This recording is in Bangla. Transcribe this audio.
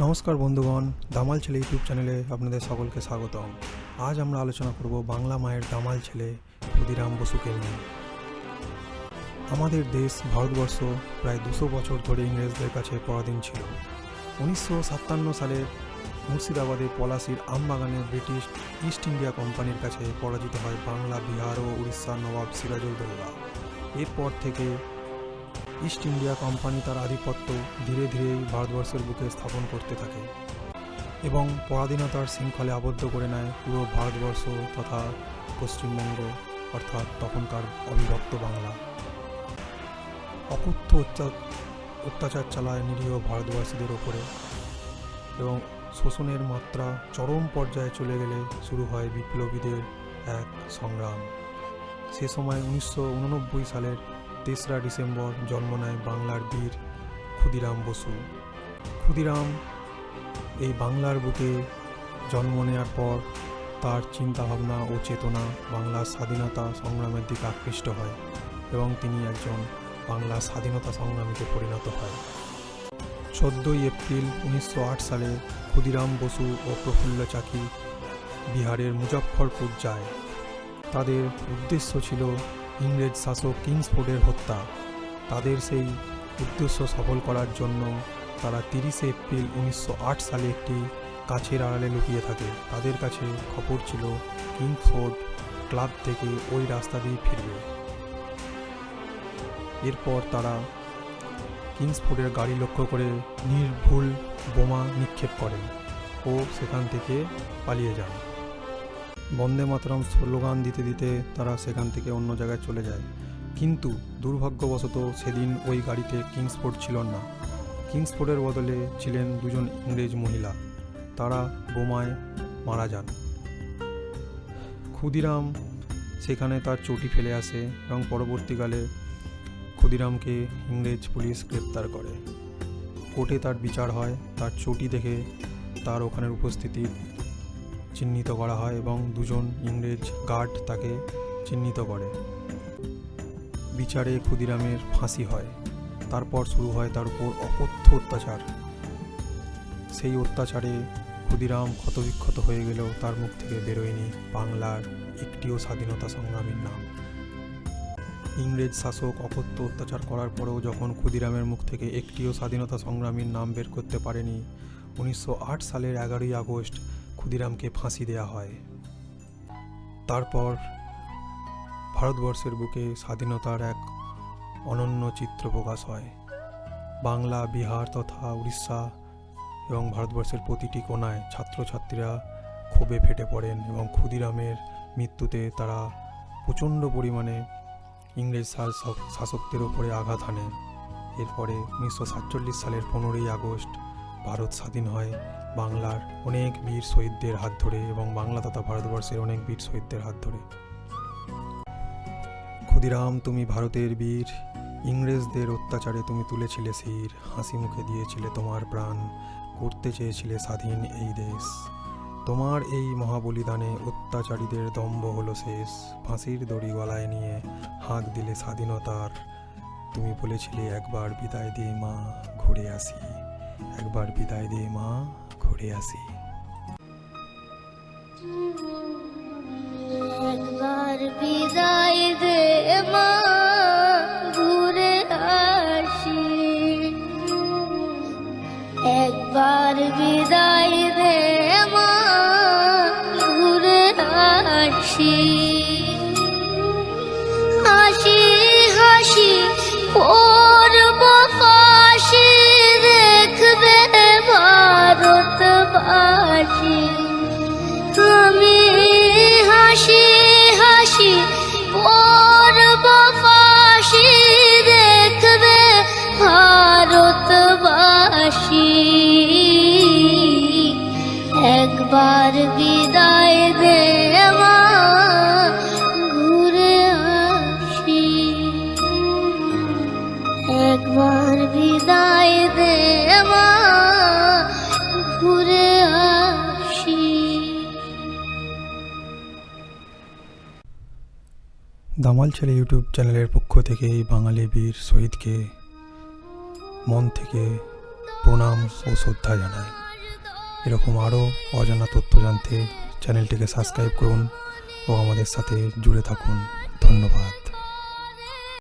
নমস্কার বন্ধুগণ, দামাল ছেলে ইউটিউব চ্যানেলে আপনাদের সকলকে স্বাগতম। আজ আমরা আলোচনা করব বাংলা মায়ের দামাল ছেলে ক্ষুদিরাম বসুকে নিয়ে। আমাদের দেশ ভারতবর্ষ প্রায় 200 বছর ধরে ইংরেজদের কাছে পরাধীন ছিল। 1957 সালে মুর্শিদাবাদে পলাশির আমবাগানে ব্রিটিশ ইস্ট ইন্ডিয়া কোম্পানির কাছে পরাজিত হয় বাংলা, বিহার ও উড়িষ্যার নবাব সিরাজউদ্দৌলা। এরপর থেকে ইস্ট ইন্ডিয়া কোম্পানি তার আধিপত্য ধীরে ধীরে ভারতবর্ষের বুকে স্থাপন করতে থাকে এবং পরাধীনতার শৃঙ্খলে আবদ্ধ করে নেয় পুরো ভারতবর্ষ তথা পশ্চিমবঙ্গ, অর্থাৎ তখনকার অবিভক্ত বাংলা। অকথ্য অত্যাচার চালায় নিরীহ ভারতবাসীদের ওপরে এবং শোষণের মাত্রা চরম পর্যায়ে চলে গেলে শুরু হয় বিপ্লবীদের এক সংগ্রাম। সে সময় 1989 সালের 3রা ডিসেম্বর জন্ম নেয় বাংলার বীর ক্ষুদিরাম বসু। ক্ষুদিরাম এই বাংলার বুকে জন্ম নেওয়ার পর তার চিন্তাভাবনা ও চেতনা বাংলার স্বাধীনতা সংগ্রামের দিকে আকৃষ্ট হয় এবং তিনি একজন বাংলার স্বাধীনতা সংগ্রামীতে পরিণত হয়। 14 এপ্রিল 1908 সালে ক্ষুদিরাম বসু ও প্রফুল্ল চাকি বিহারের মুজফ্ফরপুর যায়। তাদের উদ্দেশ্য ছিল ইংরেজ শাসক কিংসফোর্ডের হত্যা। তাদের সেই উদ্দেশ্য সফল করার জন্য তারা 30 এপ্রিল 1908 সালে একটি গাছের আড়ালে লুকিয়ে থাকে। তাদের কাছে খবর ছিল কিংসফোর্ড ক্লাব থেকে ওই রাস্তা দিয়ে ফিরবে। এরপর তারা কিংসফোর্ডের গাড়ি লক্ষ্য করে নির্ভুল বোমা নিক্ষেপ করেন ও সেখান থেকে পালিয়ে যান। বন্দে মাতরম স্লোগান দিতে দিতে তারা সেখান থেকে অন্য জায়গায় চলে যায়। কিন্তু দুর্ভাগ্যবশত সেদিন ওই গাড়িতে কিংসফোর্ড ছিল না। কিংসফোর্ডের বদলে ছিলেন দুজন ইংরেজ মহিলা। তারা বোমায় মারা যান। ক্ষুদিরাম সেখানে তার চটি ফেলে আসে এবং পরবর্তীকালে ক্ষুদিরামকে ইংরেজ পুলিশ গ্রেপ্তার করে। কোর্টে তার বিচার হয়। তার চটি দেখে তার ওখানের উপস্থিতি চিহ্নিত করা হয় এবং দুজন ইংরেজ গার্ড তাকে চিহ্নিত করে। বিচারে ক্ষুদিরামের ফাঁসি হয়। তারপর শুরু হয় তার উপর অকথ্য অত্যাচার। সেই অত্যাচারে ক্ষুদিরাম ক্ষতবিক্ষত হয়ে গেলেও তার মুখ থেকে বেরোয়নি বাংলার একটিও স্বাধীনতা সংগ্রামীর নাম। ইংরেজ শাসক অকথ্য অত্যাচার করার পরেও যখন ক্ষুদিরামের মুখ থেকে একটিও স্বাধীনতা সংগ্রামীর নাম বের করতে পারেনি, 1908 সালের 11ই আগস্ট ক্ষুদিরামকে ফাঁসি দেওয়া হয়। তারপর ভারতবর্ষের বুকে স্বাধীনতার এক অনন্য চিত্র প্রকাশ হয়। বাংলা, বিহার তথা উড়িষ্যা এবং ভারতবর্ষের প্রতিটি কোণায় ছাত্রছাত্রীরা ক্ষোভে ফেটে পড়েন এবং ক্ষুদিরামের মৃত্যুতে তারা প্রচণ্ড পরিমাণে ইংরেজ শাসকদের ওপরে আঘাত হানে। এরপরে 1947 সালের 15ই আগস্ট ভারত স্বাধীন হয় বাংলার অনেক বীর শহীদদের হাত ধরে এবং বাংলা তথা ভারতবর্ষের অনেক বীর শহীদদের হাত ধরে। ক্ষুদিরাম, তুমি ভারতের বীর। ইংরেজদের অত্যাচারে তুমি তুলেছিলে শির, হাসি মুখে দিয়েছিলে তোমার প্রাণ, করতে চেয়েছিলে স্বাধীন এই দেশ। তোমার এই মহাবলিদানে অত্যাচারীদের দম্ভ হলো শেষ। ফাঁসির দড়ি গলায় নিয়ে হাঁক দিলে স্বাধীনতার। তুমি বলেছিলে একবার বিদায় দিয়ে মা ঘুরে আসি, একবার বিদায় দিয়ে মা ঘুরে আসি। একবার বিদায় দে মা ঘুরে আসি, একবার বিদায় দে মা ঘুরে আসি। হাসি হাসি করব ফাঁসি, দেখবে ভারতবাসী। আমি হাসি হাসি করব ফাঁসি, দেখবে ভারতবাসী। একবার বিদায় দে মা ঘুরে আসি, একবার বিদায় দে মা ঘুরে আসি। দামাল ছেলে ইউটিউব চ্যানেলের পক্ষ থেকে এই বাঙালি বীর শহীদকে মন থেকে প্রণাম ও শ্রদ্ধা জানাই। এরকম আরও অজানা তথ্য জানতে চ্যানেলটিকে সাবস্ক্রাইব করুন ও আমাদের সাথে জুড়ে থাকুন। ধন্যবাদ।